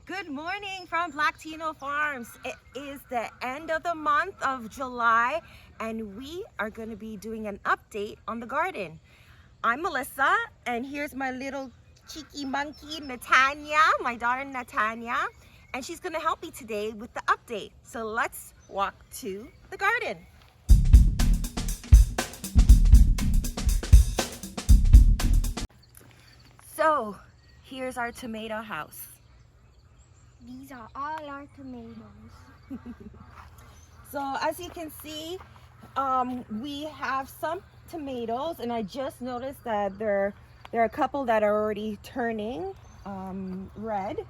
Good morning from Black-Tino Farms. It is the end of the month of July and we are going to be doing an update on the garden. I'm Melissa and here's my little cheeky monkey Natanya, my daughter Natanya, and she's going to help me today with the update. So let's walk to the garden. So here's our tomato house. These are all our tomatoes. So as you can see, we have some tomatoes, and I just noticed that there are a couple that are already turning red.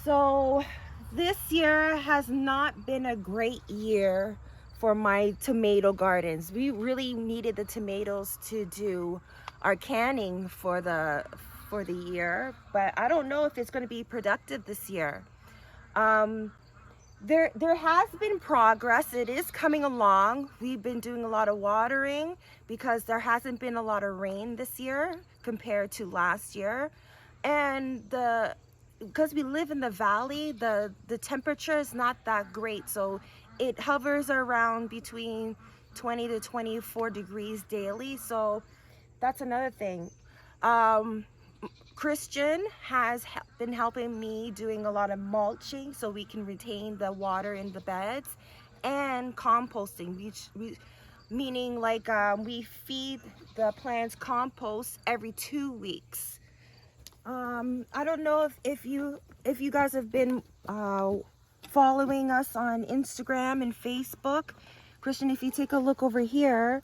So this year has not been a great year for my tomato gardens. We really needed the tomatoes to do our canning for the year, but I don't know if it's going to be productive this year. There has been progress. It is coming along. We've been doing a lot of watering because there hasn't been a lot of rain this year compared to last year, and because we live in the valley, the temperature is not that great, so it hovers around between 20 to 24 degrees daily. So that's another thing. Christian has been helping me doing a lot of mulching so we can retain the water in the beds, and composting, meaning like we feed the plants compost every 2 weeks. I don't know if you guys have been following us on Instagram and Facebook. Christian, if you take a look over here,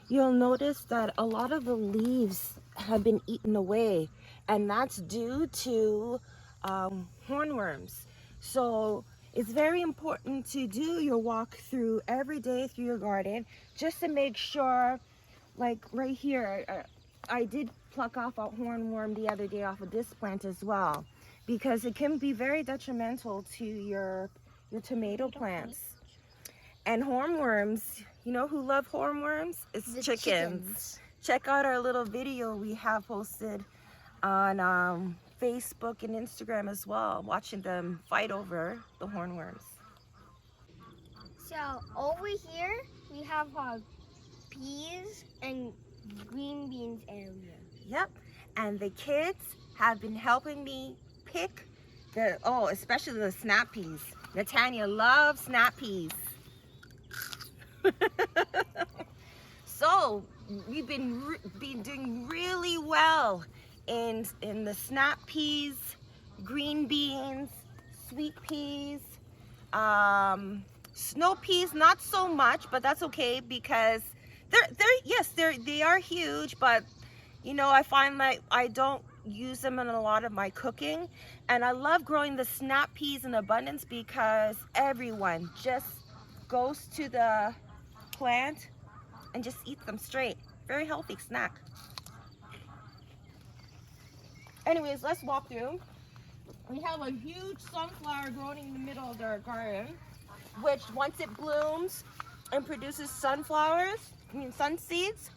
you'll notice that a lot of the leaves have been eaten away, and that's due to hornworms. So it's very important to do your walk through every day through your garden, just to make sure, like right here, I did pluck off a hornworm the other day off of this plant as well, because it can be very detrimental to your tomato plants. And hornworms, you know who love hornworms? It's chickens. Check out our little video we have posted on Facebook and Instagram as well, watching them fight over the hornworms. So over here we have our peas and green beans area. Yep, and the kids have been helping me pick especially the snap peas. Natanya loves snap peas. So we've been doing really well in the snap peas, green beans, sweet peas, snow peas not so much, but that's okay because they are huge, but you know, I find that I don't use them in a lot of my cooking, and I love growing the snap peas in abundance because everyone just goes to the plant and just eats them straight. Very healthy snack. Anyways, let's walk through. We have a huge sunflower growing in the middle of our garden, which once it blooms and produces sun seeds,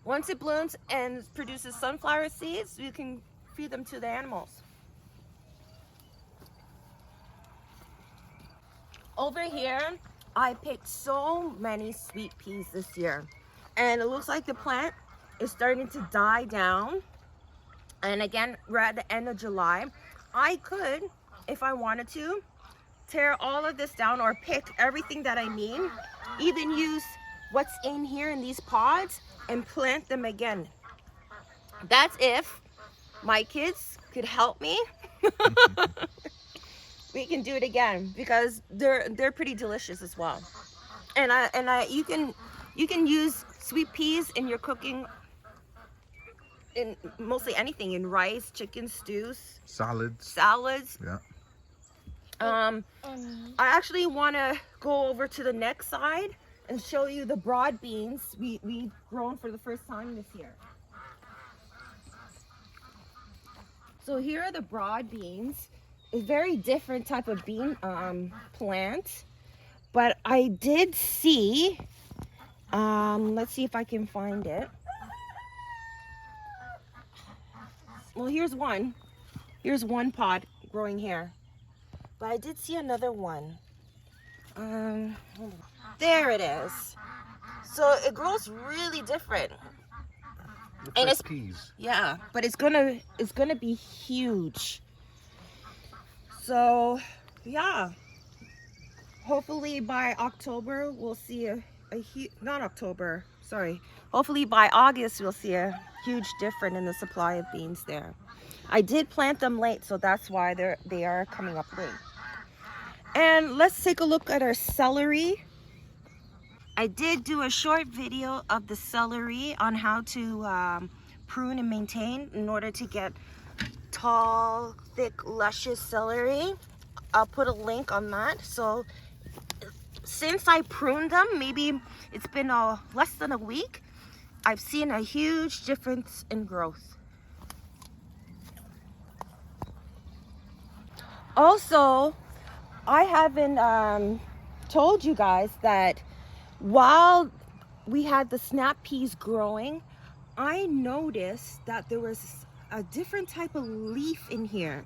once it blooms and produces sunflower seeds, we can feed them to the animals. Over here, I picked so many sweet peas this year, and it looks like the plant is starting to die down. And again, we're at the end of July. I could, if I wanted to, tear all of this down or pick everything that I need, even use what's in here in these pods and plant them again. That's if my kids could help me. We can do it again because they're pretty delicious as well. And you can use sweet peas in your cooking, in mostly anything, in rice, chicken stews, salads. Yeah. I actually want to go over to the next side and show you the broad beans we've grown for the first time this year. So here are the broad beans. A very different type of bean plant, but I did see, let's see if I can find it. Well, here's one. Here's one pod growing here. But I did see another one. There it is. So it grows really different. Looks And like it's peas. yeah, but it's gonna be huge. So yeah, hopefully by October we'll see not October, sorry. Hopefully by August we'll see a huge difference in the supply of beans there. I did plant them late, so that's why they are coming up late. And let's take a look at our celery. I did do a short video of the celery on how to prune and maintain in order to get tall, thick, luscious celery. I'll put a link on that. So since I pruned them, maybe it's been less than a week, I've seen a huge difference in growth. Also, I haven't told you guys that while we had the snap peas growing, I noticed that there was a different type of leaf in here.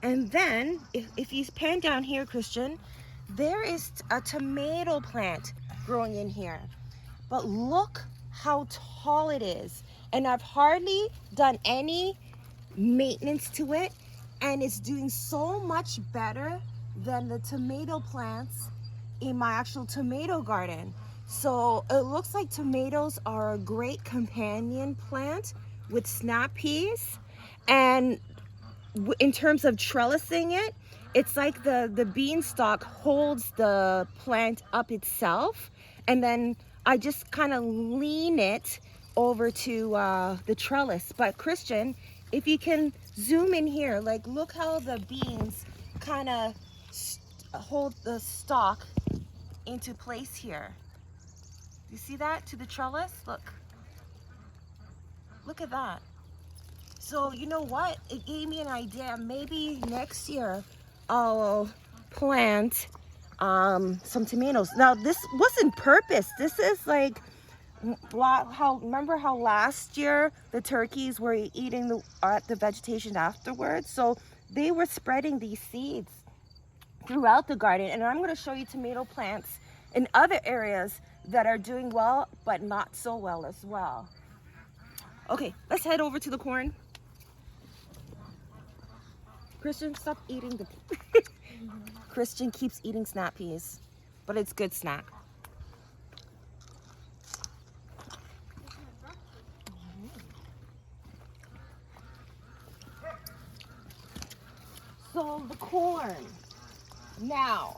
And then, if you pan down here, Christian, there is a tomato plant growing in here. But look how tall it is. And I've hardly done any maintenance to it. And it's doing so much better than the tomato plants in my actual tomato garden. So it looks like tomatoes are a great companion plant with snap peas. And in terms of trellising it, it's like the beanstalk holds the plant up itself, and then I just kind of lean it over to the trellis. But Christian, if you can zoom in here, like look how the beans kind of hold the stalk into place here. You see that to the trellis? Look at that. So you know what? It gave me an idea. Maybe next year I'll plant some tomatoes. Now this wasn't purpose. This is like remember how last year the turkeys were eating the vegetation afterwards? So they were spreading these seeds throughout the garden, and I'm going to show you tomato plants in other areas that are doing well but not so well as well. Okay, let's head over to the corn. Christian, stop eating the Christian keeps eating snap peas, but it's good snack. So the corn. Now,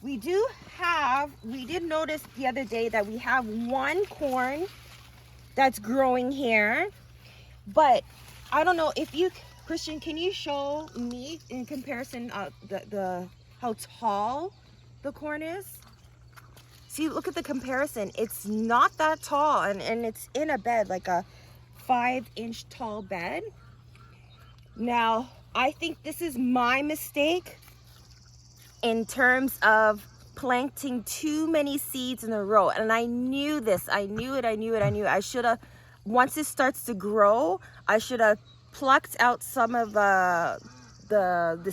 we did notice the other day that we have one corn that's growing here, but I don't know if you, Christian, can you show me in comparison how tall the corn is? See, look at the comparison. It's not that tall, and it's in a bed, like a 5-inch tall bed. Now, I think this is my mistake in terms of planting too many seeds in a row. And I knew this. I knew it. I should have, once it starts to grow, I should have plucked out some of the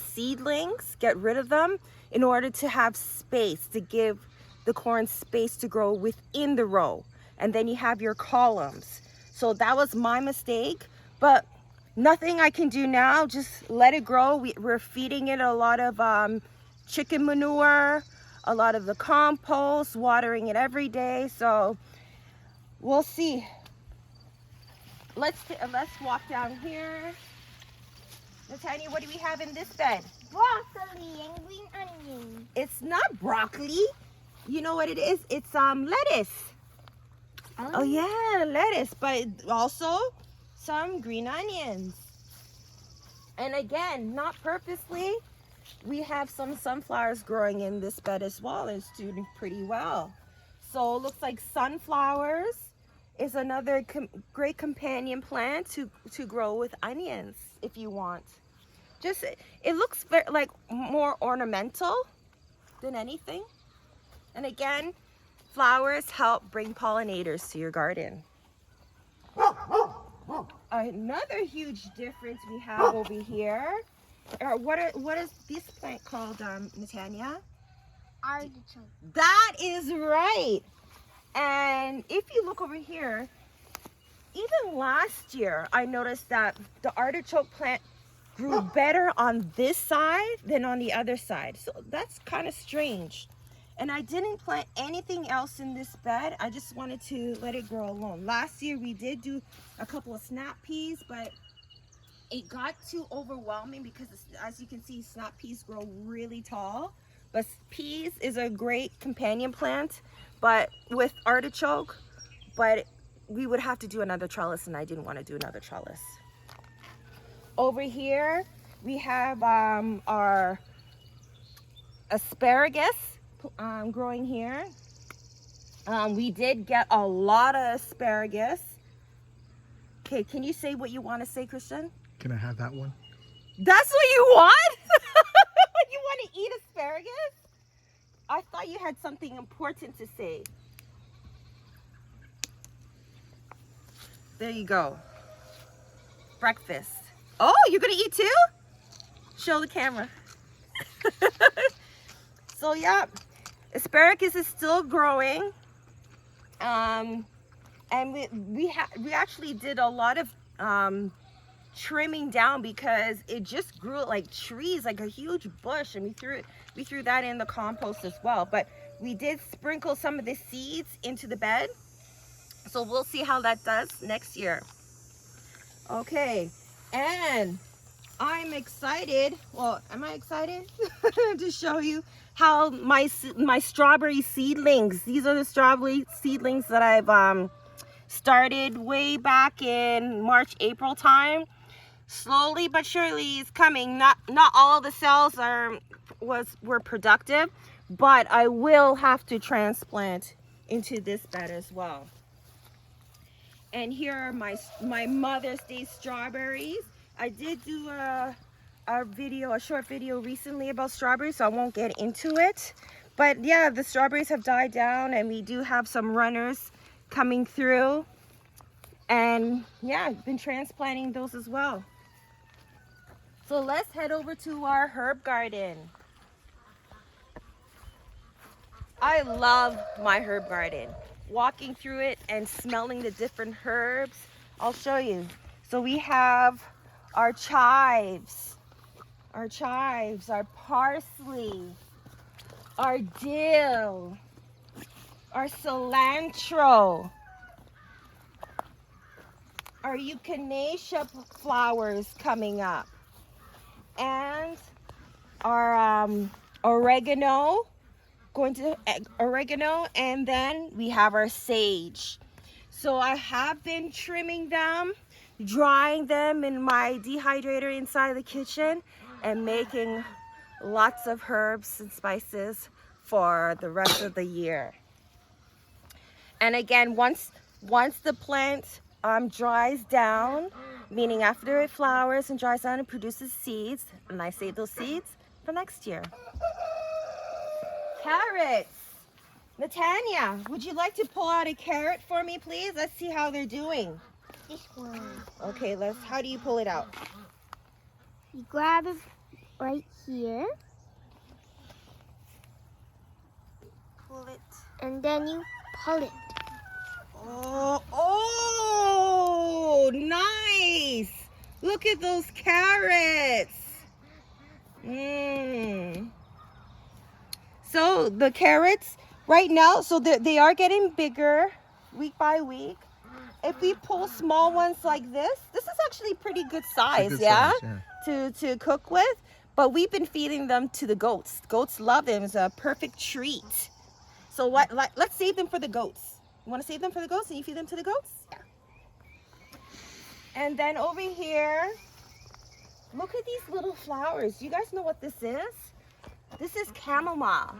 seedlings, get rid of them in order to have space, to give the corn space to grow within the row. And then you have your columns. So that was my mistake, but nothing I can do now. Just let it grow. We're feeding it a lot of chicken manure, a lot of the compost, watering it every day. So we'll see. Let's walk down here. Nathaniel, what do we have in this bed? Broccoli and green onion. It's not broccoli. You know what it is? It's lettuce. Oh yeah, lettuce, but also some green onions. And again, not purposely, we have some sunflowers growing in this bed as well. It's doing pretty well. So it looks like sunflowers is another great companion plant to grow with onions if you want. Just, it looks like more ornamental than anything. And again, flowers help bring pollinators to your garden. Another huge difference we have over here What is this plant called, Natanya? Artichoke. That is right. And if you look over here, even last year, I noticed that the artichoke plant grew better on this side than on the other side. So that's kind of strange. And I didn't plant anything else in this bed. I just wanted to let it grow alone. Last year we did do a couple of snap peas, but it got too overwhelming because as you can see, snap peas grow really tall. But peas is a great companion plant, but with artichoke, but we would have to do another trellis and I didn't want to do another trellis. Over here, we have our asparagus growing here. We did get a lot of asparagus. Okay, can you say what you want to say, Christian? Can I have that one? That's what you want? You want to eat asparagus? I thought you had something important to say. There you go. Breakfast. Oh, you're going to eat too? Show the camera. So yeah, asparagus is still growing. And we actually did a lot of trimming down because it just grew like trees, like a huge bush, and we threw that in the compost as well. But we did sprinkle some of the seeds into the bed, so we'll see how that does next year. Okay, and I'm excited. Well, am I excited to show you how my strawberry seedlings, these are the strawberry seedlings that I've started way back in March, April time. Slowly but surely it's coming. Not all of the cells were productive, but I will have to transplant into this bed as well. And here are my Mother's Day strawberries. I did do a short video recently about strawberries, so I won't get into it. But yeah, the strawberries have died down and we do have some runners coming through. And yeah, I've been transplanting those as well. So let's head over to our herb garden. I love my herb garden. Walking through it and smelling the different herbs. I'll show you. So we have our chives, our parsley, our dill, our cilantro, our echinacea flowers coming up, and our oregano, and then we have our sage. So I have been trimming them, drying them in my dehydrator inside the kitchen, and making lots of herbs and spices for the rest of the year. And again, once the plant dries down, meaning after it flowers and dries down, it produces seeds, and I save those seeds for next year. Carrots. Natanya, would you like to pull out a carrot for me, please? Let's see how they're doing. This one. Okay, how do you pull it out? You grab it right here. Pull it. And then you pull it. Oh, nice. Look at those carrots. So the carrots right now, so they are getting bigger week by week. If we pull small ones like this is actually pretty good size, yeah? To cook with. But we've been feeding them to the goats. Goats love them. It's a perfect treat. So let's save them for the goats. You want to save them for the goats and you feed them to the goats? Yeah. And then over here, look at these little flowers. You guys know what this is? This is chamomile.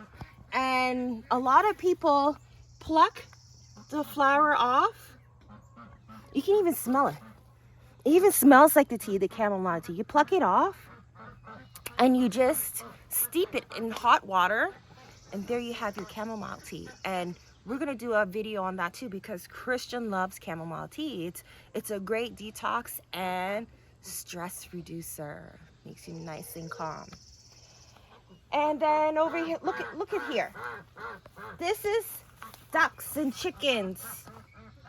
And a lot of people pluck the flower off. You can even smell it. It even smells like the tea, the chamomile tea. You pluck it off and you just steep it in hot water, and there you have your chamomile tea. And we're gonna do a video on that too because Christian loves chamomile tea. It's a great detox and stress reducer. Makes you nice and calm. And then over here, look at here. This is ducks and chickens.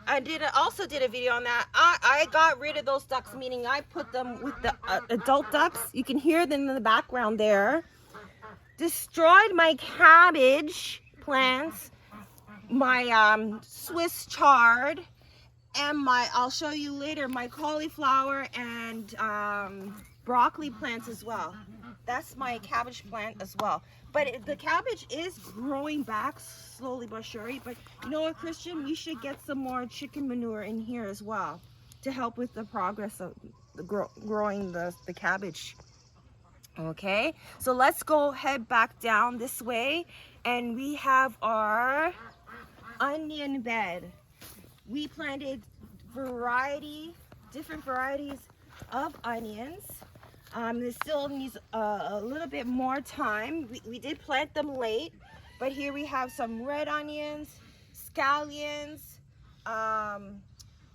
I also did a video on that. I got rid of those ducks, meaning I put them with the adult ducks. You can hear them in the background there. Destroyed my cabbage plants, my Swiss chard, and I'll show you later, my cauliflower and broccoli plants as well. That's my cabbage plant as well. But the cabbage is growing back slowly but surely. But you know what, Christian? We should get some more chicken manure in here as well to help with the progress of growing the cabbage. Okay, so let's go head back down this way, and we have our onion bed. We planted different varieties of onions. This still needs a little bit more time. We did plant them late, but here we have some red onions, scallions,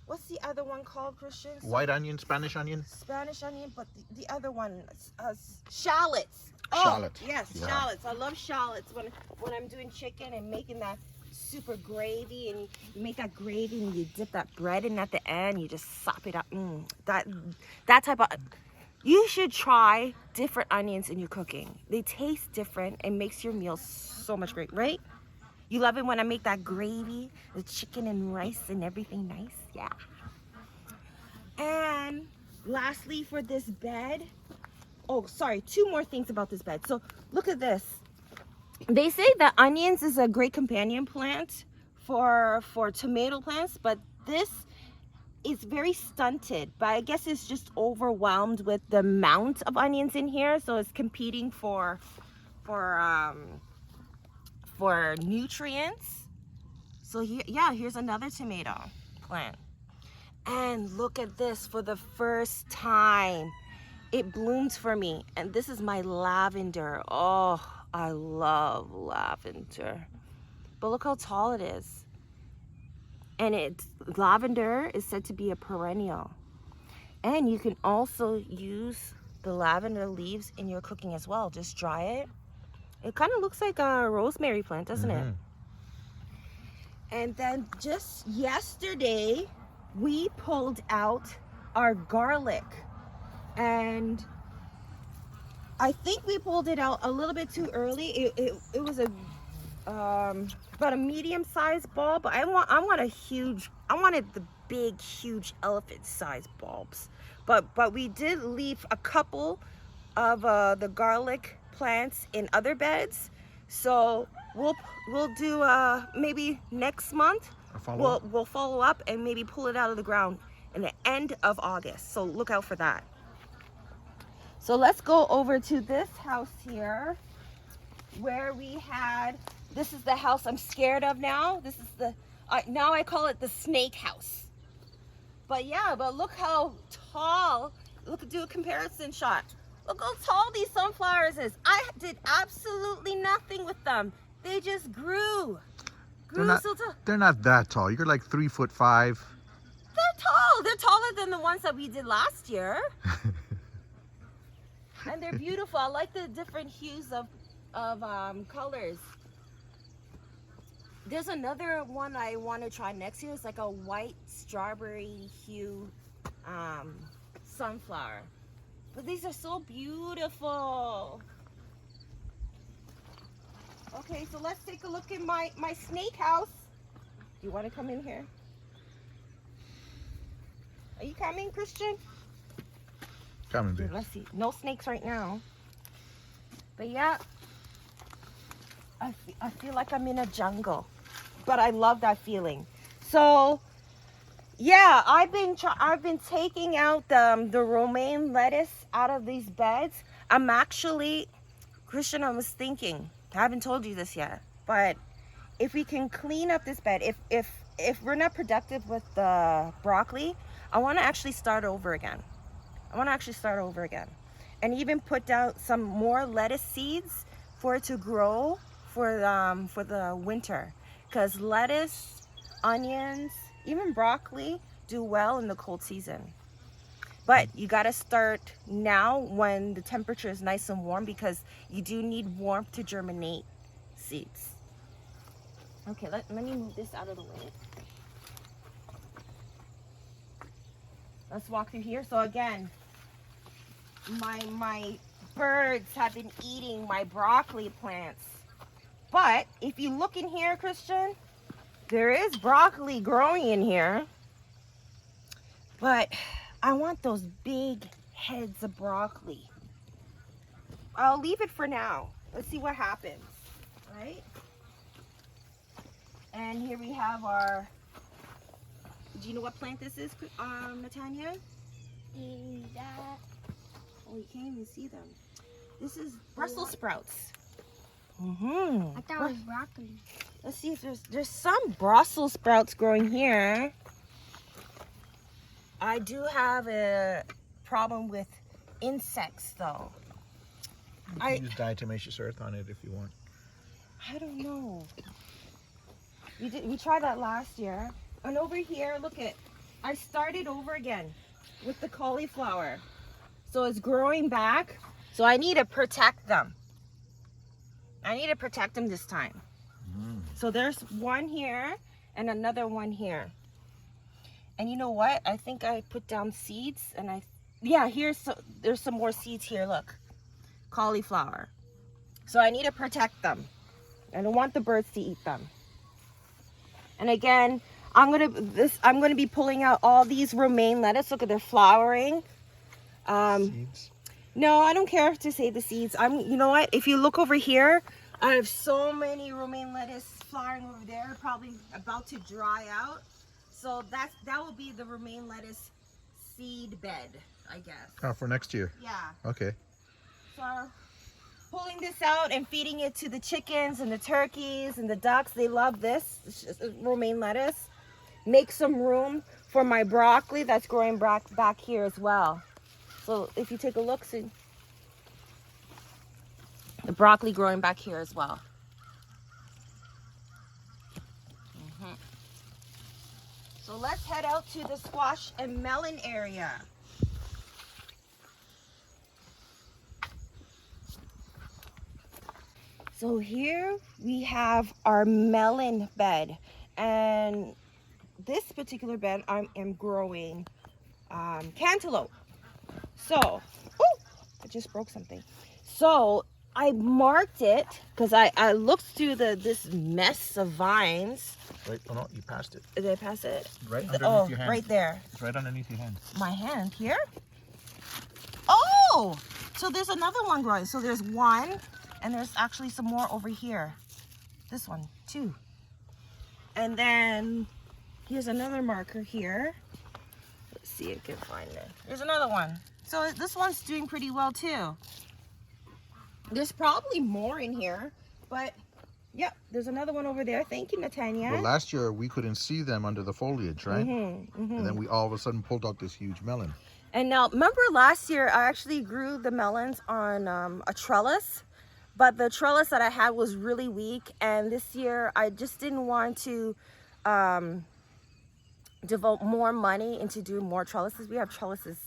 what's the other one called, Christian? White onion, Spanish onion? Spanish onion, but the other one, shallots. Shallot. Yes, yeah. Shallots. I love shallots when I'm doing chicken and making that super gravy, and you make that gravy and you dip that bread in at the end, you just sop it up. That type of... You should try different onions in your cooking. They taste different and makes your meals so much great, right? You love it when I make that gravy, the chicken and rice and everything nice, yeah. And lastly for this bed, oh, sorry, 2 more things about this bed. So look at this. They say that onions is a great companion plant for tomato plants, but this is very stunted. But I guess it's just overwhelmed with the amount of onions in here, so it's competing for nutrients. So here, yeah, here's another tomato plant. And look at this, for the first time it blooms for me, and this is my lavender. Oh, I love lavender, but look how tall it is. And lavender is said to be a perennial, and you can also use the lavender leaves in your cooking as well. Just dry it. It kind of looks like a rosemary plant, doesn't it? And then just yesterday we pulled out our garlic, and I think we pulled it out a little bit too early. It was about a medium-sized bulb, but I wanted the big, huge elephant-sized bulbs. But we did leave a couple of the garlic plants in other beds, so we'll do maybe next month. We'll follow up and maybe pull it out of the ground in the end of August. So look out for that. So let's go over to this house here, where we had, this is the house I'm scared of now. This is the, now I call it the snake house. But yeah, but look how tall, do a comparison shot. Look how tall these sunflowers is. I did absolutely nothing with them. They just grew. They're not that tall. You're like 3'5". They're tall. They're taller than the ones that we did last year. And they're beautiful. I like the different hues of colors. There's another one I want to try next year. It's like a white strawberry hue sunflower. But these are so beautiful. Okay, so let's take a look at my snake house. Do you want to come in here? Are you coming, Christian? Coming, babe. Let's see. No snakes right now. But yeah, I feel like I'm in a jungle. But I love that feeling. So yeah, I've been taking out the romaine lettuce out of these beds. I'm actually, Christian, I was thinking, I haven't told you this yet, but if we can clean up this bed, if we're not productive with the broccoli, I want to actually start over again. And even put down some more lettuce seeds for it to grow for the winter, because lettuce, onions, even broccoli do well in the cold season. But you got to start now when the temperature is nice and warm, because you do need warmth to germinate seeds. Okay, let me move this out of the way. Let's walk through here. So again, my birds have been eating my broccoli plants. But if you look in here, Christian, there is broccoli growing in here. But I want those big heads of broccoli. I'll leave it for now. Let's see what happens, right? And here we have our, do you know what plant this is, Natanya? That. Oh, you can't even see them. This is Brussels sprouts. Mm-hmm. I thought it was broccoli. Let's see if there's some Brussels sprouts growing here. I do have a problem with insects, though. You can use diatomaceous earth on it if you want. I don't know. We tried that last year. And over here, look at, I started over again with the cauliflower. So it's growing back. So I need to protect them. I need to protect them this time. So there's one here and another one here. And you know what? I think I put down seeds, and there's some more seeds here. Look, cauliflower. So I need to protect them. I don't want the birds to eat them. And again, I'm gonna be pulling out all these romaine lettuce. Look at, they're flowering. Seeds? No, I don't care to say the seeds. You know what? If you look over here, I have so many romaine lettuce flowering over there, probably about to dry out. So that will be the romaine lettuce seed bed, I guess. Oh, for next year? Yeah. Okay. So pulling this out and feeding it to the chickens and the turkeys and the ducks. They love this. It's just romaine lettuce. Make some room for my broccoli that's growing back here as well. So if you take a look, see the broccoli growing back here as well. So let's head out to the squash and melon area. So here we have our melon bed, and this particular bed I am growing cantaloupe. So, I just broke something. So I marked it because I looked through this mess of vines. Wait, oh no, you passed it. Did I pass it? Right underneath your hand. Right there. It's right underneath your hand. My hand here? Oh, so there's another one growing. So there's one, and there's actually some more over here. This one, too. And then here's another marker here. Let's see if I can find it. There's another one. So this one's doing pretty well, too. There's probably more in here, but yep, there's another one over there. Thank you, Natanya. Well, last year we couldn't see them under the foliage, right? And then we all of a sudden pulled out this huge melon. And now, remember last year I actually grew the melons on a trellis, but the trellis that I had was really weak. And this year I just didn't want to devote more money into doing more trellises. We have trellises,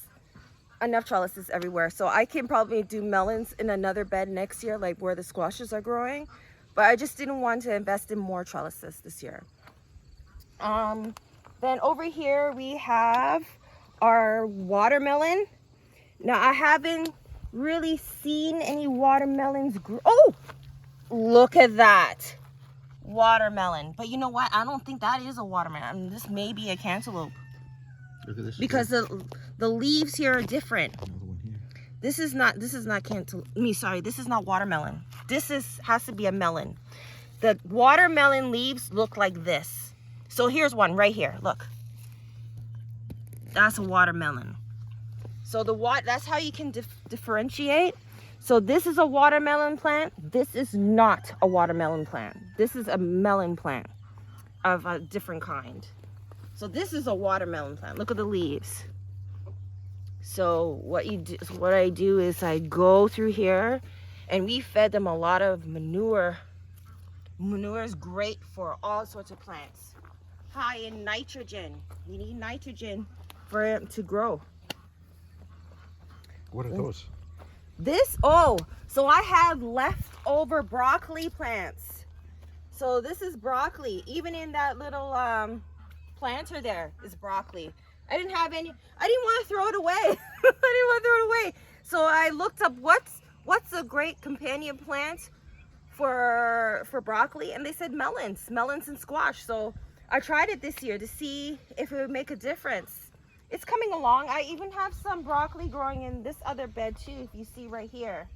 enough trellises everywhere. So I can probably do melons in another bed next year, like where the squashes are growing. But I just didn't want to invest in more trellises this year. Then over here we have our watermelon. Now I haven't really seen any watermelons grow. Oh, look at that watermelon. But you know what? I don't think that is a watermelon. I mean, this may be a cantaloupe. Look at this. Because the leaves here are different. Another one here. This is not cantaloupe. This is not watermelon. This has to be a melon. The watermelon leaves look like this. So here's one right here. Look. That's a watermelon. So that's how you can differentiate. So this is a watermelon plant. This is not a watermelon plant. This is a melon plant of a different kind. So this is a watermelon plant. Look at the leaves. So what I do is I go through here, and we fed them a lot of manure. Manure is great for all sorts of plants. High in nitrogen. You need nitrogen for it to grow. What are those? So I have leftover broccoli plants. So this is broccoli. Even in that little planter there is broccoli. I didn't have any. I didn't want to throw it away. I didn't want to throw it away. So I looked up what's a great companion plant for broccoli, and they said melons and squash. So I tried it this year to see if it would make a difference. It's coming along. I even have some broccoli growing in this other bed too, if you see right here.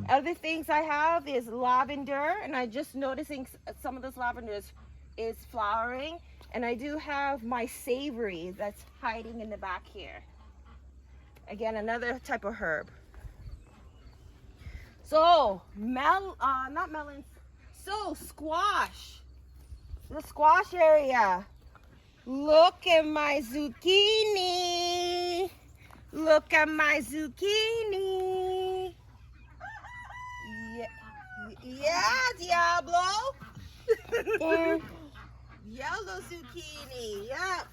Other things I have is lavender, and I just noticing some of this lavender is flowering. And I do have my savory that's hiding in the back here. Again, another type of herb. So, not melons. So, squash. The squash area. Look at my zucchini. Look at my zucchini. Yeah, Diablo. Yellow zucchini. Yeah.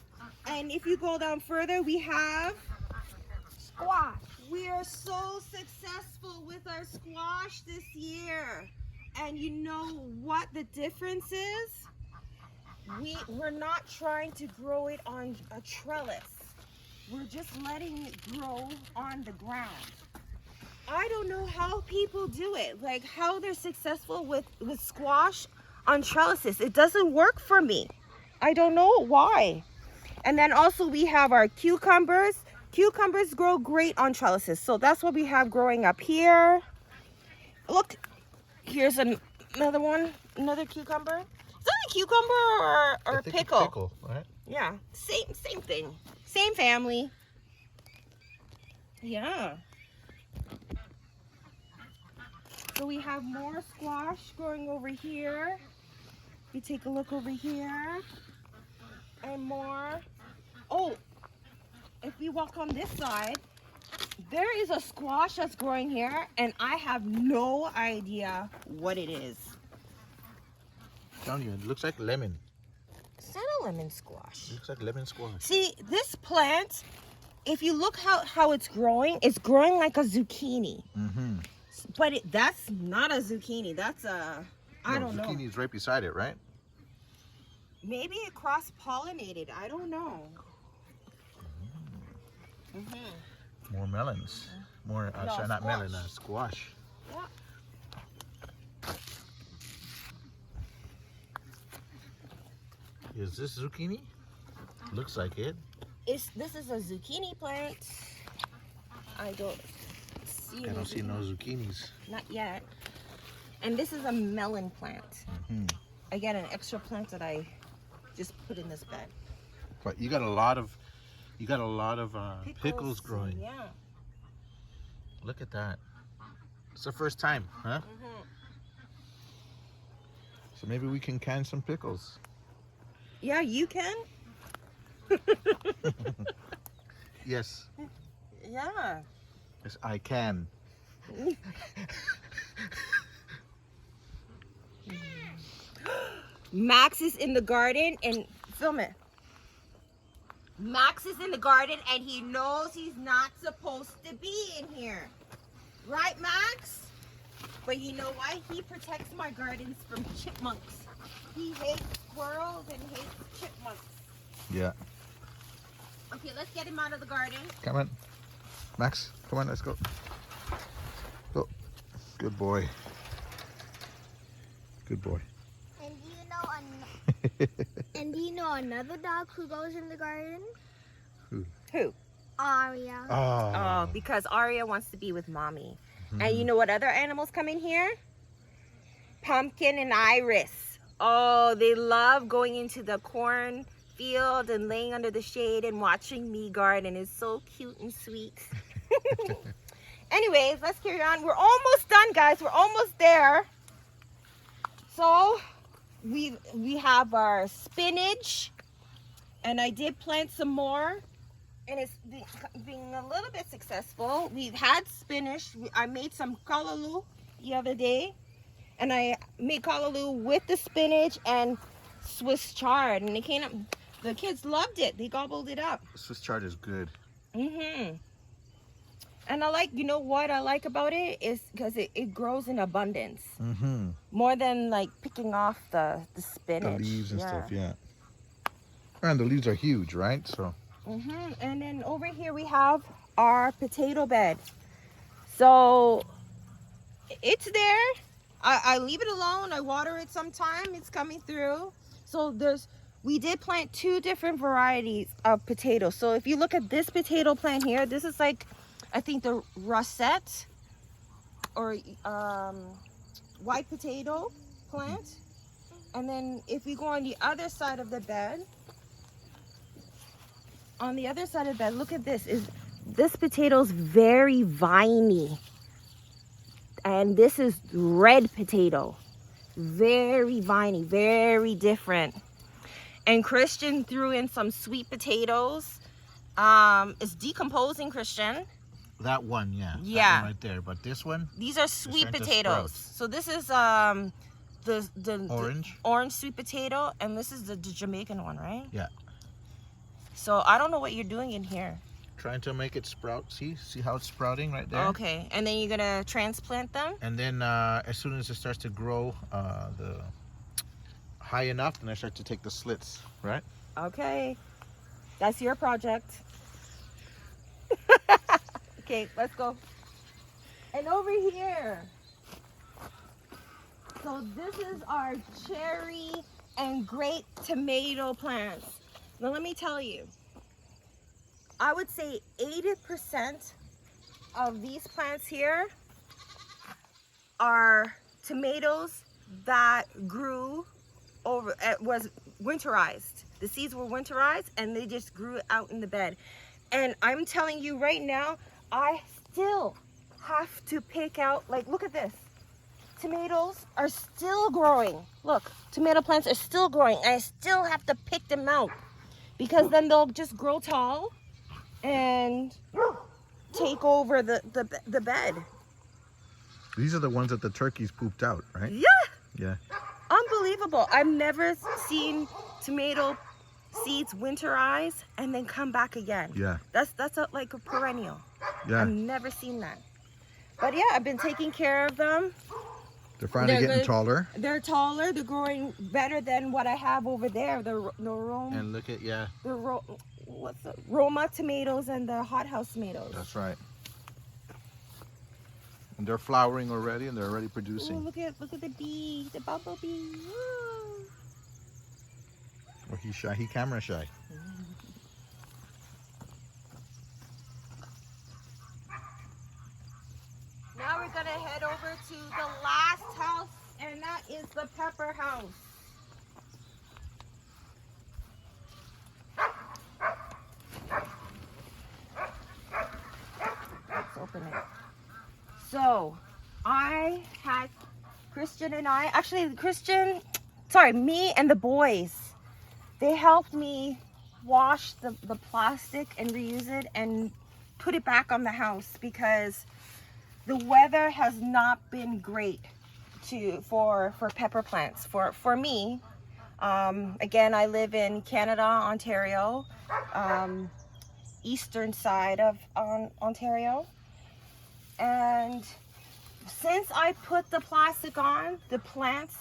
And if you go down further, we have squash. We are so successful with our squash this year. And you know what the difference is? We're not trying to grow it on a trellis. We're just letting it grow on the ground. I don't know how people do it, like how they're successful with squash on trellises. It doesn't work for me. I don't know why. And then also we have our cucumbers. Cucumbers grow great on trellises. So that's what we have growing up here. Look, here's another one, another cucumber. Is that a cucumber or I think pickle? It's pickle, right? Yeah, same thing. Same family. Yeah. So we have more squash growing over here. You take a look over here. And more. Oh, if we walk on this side, there is a squash that's growing here, and I have no idea what it is. Telling you, it looks like lemon. It's not a lemon squash. It looks like lemon squash. See, this plant, if you look how it's growing like a zucchini. But that's not a zucchini. That's a, I don't know. Zucchini is right beside it, right? Maybe it cross-pollinated. I don't know. More melons. More, No, sorry, not squash. melon, squash. Yeah. Is this zucchini? Looks like it. This is a zucchini plant. I don't see. I don't see no zucchinis. Not yet. And this is a melon plant. Again, an extra plant that I just put in this bed. But you got a lot of pickles growing. Yeah. Look at that. It's the first time, huh? So maybe we can can some pickles. Yeah, you can. Yes. Yeah. Yes, I can. Max is in the garden and film it. Max is in the garden and he knows he's not supposed to be in here. Right, Max? But you know why? He protects my gardens from chipmunks. He hates squirrels and hates chipmunks. Yeah. Okay, let's get him out of the garden. Come on. Max, come on, let's go. Go. Good boy. Good boy. And do you know another dog who goes in the garden? Who? Aria. Oh, because Aria wants to be with mommy. And you know what other animals come in here? Pumpkin and Iris. Oh, they love going into the corn field and laying under the shade and watching me garden. It's so cute and sweet. Anyways, let's carry on. We're almost done, guys. We're almost there. So we have our spinach, and I did plant some more, and it's being a little bit successful. We've had spinach. I made some callaloo the other day, and I made callaloo with the spinach and Swiss chard, and it came up. The kids loved it. They gobbled it up. Swiss chard is good. And I like, you know what I like about it is because it grows in abundance. Mm-hmm. More than like picking off the The spinach. leaves and stuff, yeah. And the leaves are huge, right? So. And then over here we have our potato bed. So it's there. I leave it alone. I water it sometime. It's coming through. So we did plant 2 different varieties of potatoes. So if you look at this potato plant here, this is like, I think the russet or white potato plant. And then if we go on the other side of the bed, look at this. This potato's very viney. And this is red potato. Very viney, very different. And Christian threw in some sweet potatoes. It's decomposing, Christian. That one, yeah. Yeah. That one right there. But this one? These are sweet potatoes. So this is the orange sweet potato, and this is the Jamaican one, right? Yeah. So I don't know what you're doing in here. Trying to make it sprout. See how it's sprouting right there? Okay, and then you're gonna transplant them? And then as soon as it starts to grow the high enough, then I start to take the slits, right? Okay, that's your project. Okay, let's go. And over here, so this is our cherry and grape tomato plants. Now let me tell you, I would say 80% of these plants here are tomatoes that grew was winterized. The seeds were winterized and they just grew out in the bed. And I'm telling you right now, I still have to pick out, like, look at this. Tomatoes are still growing. Look, tomato plants are still growing. I still have to pick them out because then they'll just grow tall and take over the bed. These are the ones that the turkeys pooped out, right? Yeah. Yeah. Unbelievable. I've never seen tomato seeds winterize and then come back again. Yeah. That's like a perennial. Yeah. I've never seen that. But yeah, I've been taking care of them. They're finally getting good. taller. They're taller. They're growing better than what I have over there. The Roma. And look at, yeah. What's the Roma tomatoes and the hothouse tomatoes. That's right. And they're flowering already, and they're already producing. Ooh, look at the bee, the bumblebee. Ooh. Well, he's shy. He camera shy. Now we're gonna head over to the last house, and that is the pepper house. Let's open it. So, me and the boys, they helped me wash the plastic and reuse it and put it back on the house because the weather has not been great for pepper plants. For me, again, I live in Canada, Ontario, eastern side of Ontario. And since I put the plastic on, the plants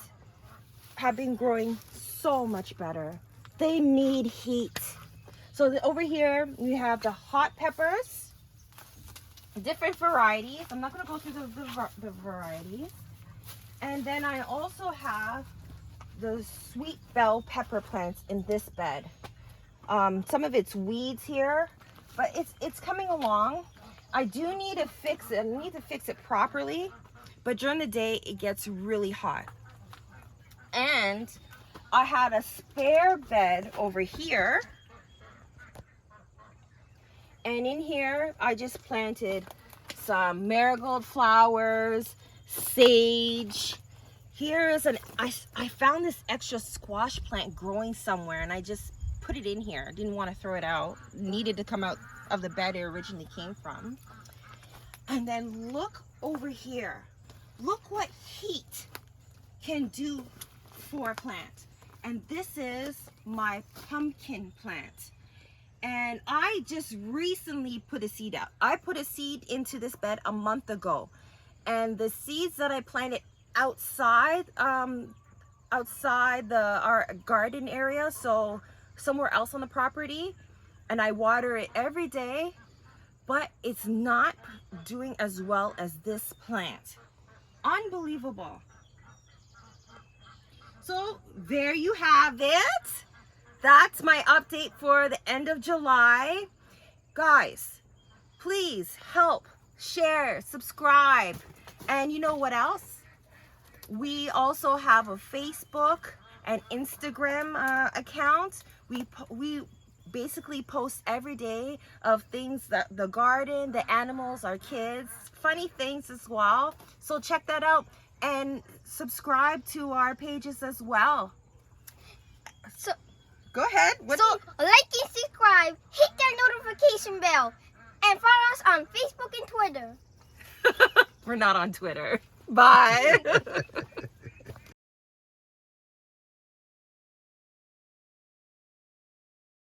have been growing so much better. They need heat. So over here, we have the hot peppers, different varieties. I'm not going to go through the varieties. And then I also have the sweet bell pepper plants in this bed. Some of it's weeds here, but it's coming along. I do need to fix it. I need to fix it properly, but during the day it gets really hot. And I had a spare bed over here. And in here, I just planted some marigold flowers, sage. Here is I found this extra squash plant growing somewhere and I just put it in here. I didn't want to throw it out. It needed to come out of the bed it originally came from. And then look over here. Look what heat can do for a plant. And this is my pumpkin plant. And I just recently put a seed out. I put a seed into this bed a month ago. And the seeds that I planted outside our garden area, so somewhere else on the property, and I water it every day, but it's not doing as well as this plant. Unbelievable. So there you have it. That's my update for the end of July. Guys, please help, share, subscribe. And you know what else? We also have a Facebook and Instagram account. We basically post every day of things that the garden, the animals, our kids, funny things as well. So check that out and subscribe to our pages as well. So Go ahead. like and subscribe, hit that notification bell, and follow us on Facebook and Twitter. We're not on Twitter. Bye.